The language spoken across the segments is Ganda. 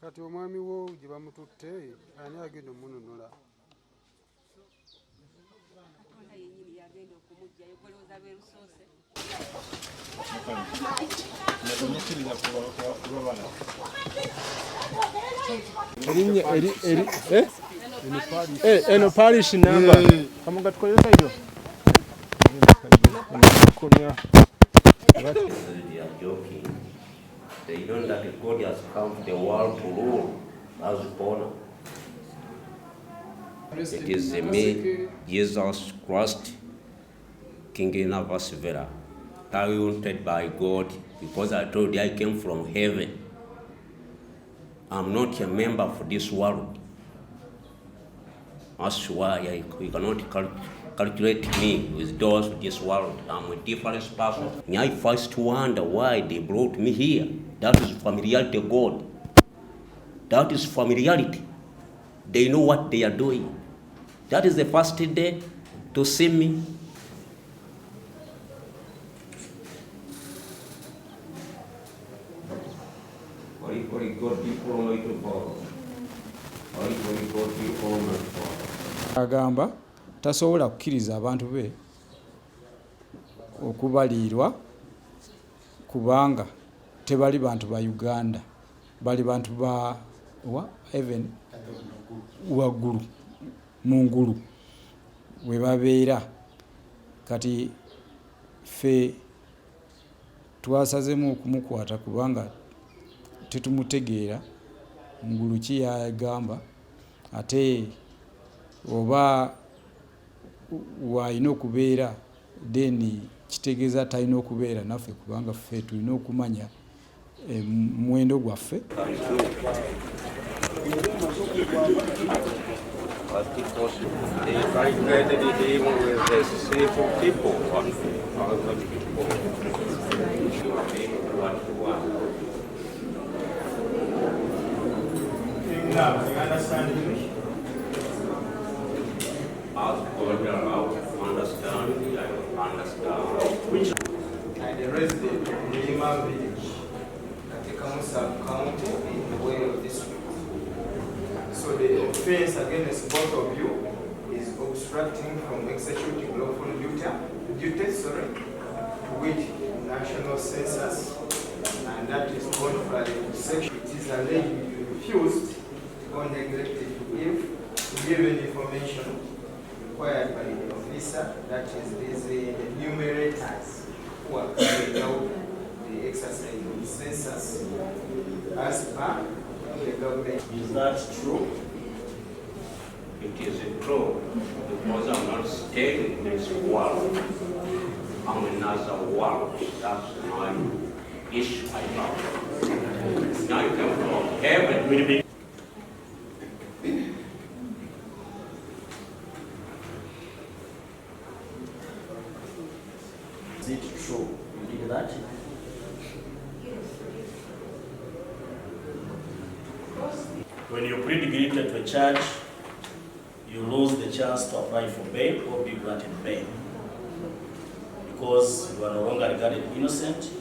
kati omwami wo gye bamututte ani agenda omununula? Eno parish number. Kamuga tukolesa hiyo. They are joking. They know that God has come to the world to rule as honor. It is me, Jesus Christ, King Inavasivera, talented by God, because I told you I came from heaven. I'm not a member of this world. That's why you cannot calculate me with those of this world. I'm a different person. I first wonder why they brought me here. That is familiarity of God. That is familiarity. They know what they are doing. That is the first day to see me. Agamba tasobola kukkiriza abantu be okubaliirwa kubanga tebali bantu ba Uganda, bali bantu ba heaven, waggulu mu ngulu we babeera. Kati ffe twasazemu okumukwata kubanga tetumutegeera ngulu ki yagamba, ate oba waalina okubeera then kitegeeza talina okubeera naffe kubanga ffe tulina okumanya muwendo gwaffe. And the resident of Lima village at the council county in the Luweero district. So the offense against both of you is obstructing from executing lawful duties, to which national census, and that is contrary to section. It is alleged you refused or neglected to give any information required by the officer, that is the enumerators who are carrying out the exercise of the census as per the government. Is that true? It is true, because I'm not staying in this world. I'm in another world. That's my issue I have. Now you come from heaven. Is it true you did that? When you plead guilty to a charge, you lose the chance to apply for bail or be granted bail, because you are no longer regarded innocent,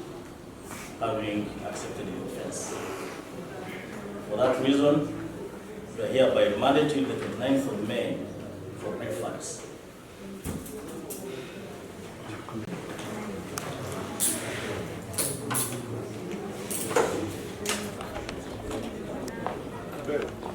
having accepted the offense. For that reason, you are hereby remanded till the 29th of May for reference. Good.